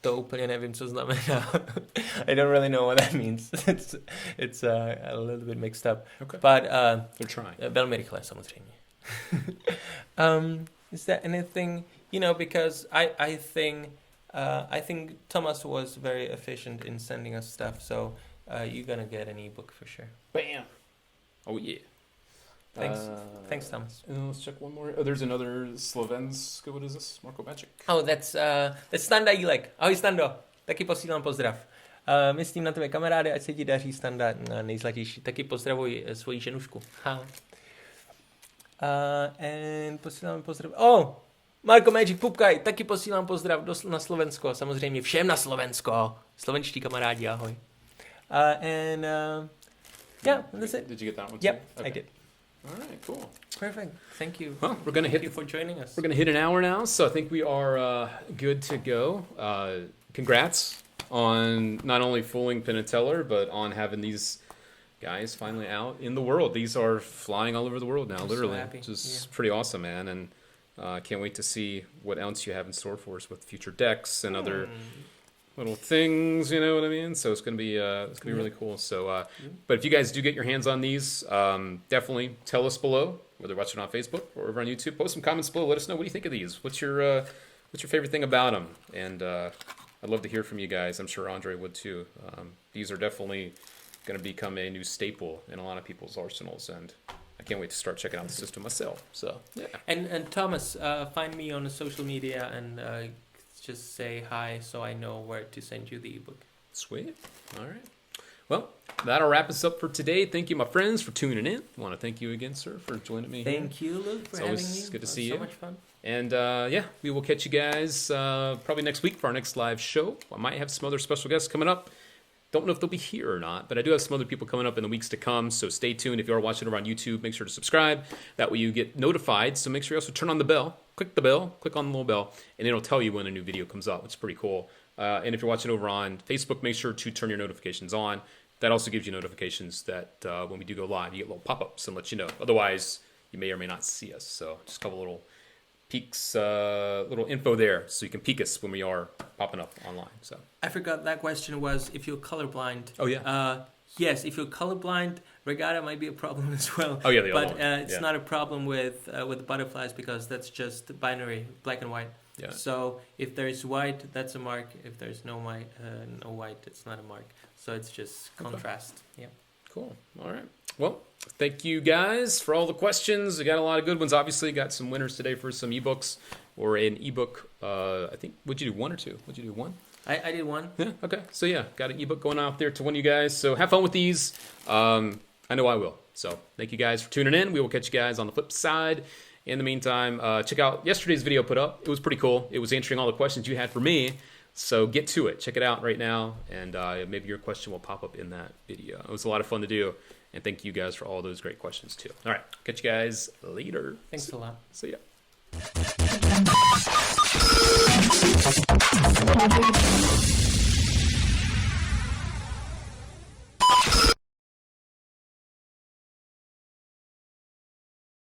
To úplně nevím, co znamená. I don't really know what that means. It's a little bit mixed up. Okay. But they're trying. Velmi rychle, samozřejmě. Is there anything, because I think Thomas was very efficient in sending us stuff, so you're gonna get an ebook for sure. Bam! Oh yeah. Thanks, Thomas. Let's check one more. Oh, there's another Slovensko. What is this? Marco Magic. Oh, that's Standa Jílek. Ahoj, Stando. Taky posílám pozdrav. Myslím na tvé kamarády, ať se ti daří, Standa, nejzlatější. Taky pozdravuj svoji ženušku. And posílám pozdrav. Oh, Marco Magic Pupkaj, taky posílám pozdrav na Slovensko. Samozřejmě všem na Slovensko. Slovenští kamarádi, ahoj. And yeah, that's it. Did you get that one? Yep, too? Okay. I did. All right, cool. Perfect. Thank you. Well, Thank you for joining us. We're gonna hit an hour now, so I think we are good to go. Congrats on not only fooling Penn Teller, but on having these guys finally out in the world. These are flying all over the world now, I'm literally, so happy. which is pretty awesome, man. And can't wait to see what else you have in store for us with future decks and other little things, you know what I mean? So it's gonna be really cool. So, but if you guys do get your hands on these, definitely tell us below, whether you're watching on Facebook or over on YouTube. Post some comments below. Let us know what do you think of these. What's your favorite thing about them? And I'd love to hear from you guys. I'm sure Ondrej would too. These are definitely going to become a new staple in a lot of people's arsenals, and I can't wait to start checking out the system myself. So yeah. And Thomas, find me on the social media and just say hi so I know where to send you the ebook. Sweet. All right. Well, that'll wrap us up for today. Thank you, my friends, for tuning in. I want to thank you again, sir, for joining me. Thank you, Luke, for having me. It's good to see you. So much fun. And yeah, we will catch you guys probably next week for our next live show. I might have some other special guests coming up. Don't know if they'll be here or not, but I do have some other people coming up in the weeks to come, so stay tuned. If you are watching over on YouTube, make sure to subscribe. That way you get notified, so make sure you also turn on the bell. Click the bell, click on the little bell, and it'll tell you when a new video comes up. It's pretty cool. And if you're watching over on Facebook, make sure to turn your notifications on. That also gives you notifications that when we do go live, you get little pop-ups and let you know. Otherwise, you may or may not see us. So just a couple little peeks, little info there, so you can peek us when we are popping up online. So I forgot that question was if you're colorblind. Oh yeah. Yes, if you're colorblind, Regatta might be a problem as well. Oh yeah, they all but are. It's not a problem with butterflies because that's just binary, black and white. Yeah. So if there's white, that's a mark. If there's no white, it's not a mark. So it's just contrast. Okay. Yeah. Cool. All right. Well, thank you guys for all the questions. We got a lot of good ones. Obviously, got some winners today for some ebooks or an ebook. I think, would you do one or two? Would you do one? I did one. Yeah. Okay. So yeah, got an ebook going out there to one of you guys. So have fun with these. I know I will. So thank you guys for tuning in. We will catch you guys on the flip side. In the meantime, check out yesterday's video put up. It was pretty cool. It was answering all the questions you had for me. So get to it. Check it out right now. And maybe your question will pop up in that video. It was a lot of fun to do. And thank you guys for all those great questions too. All right. Catch you guys later. Thanks a lot. See ya.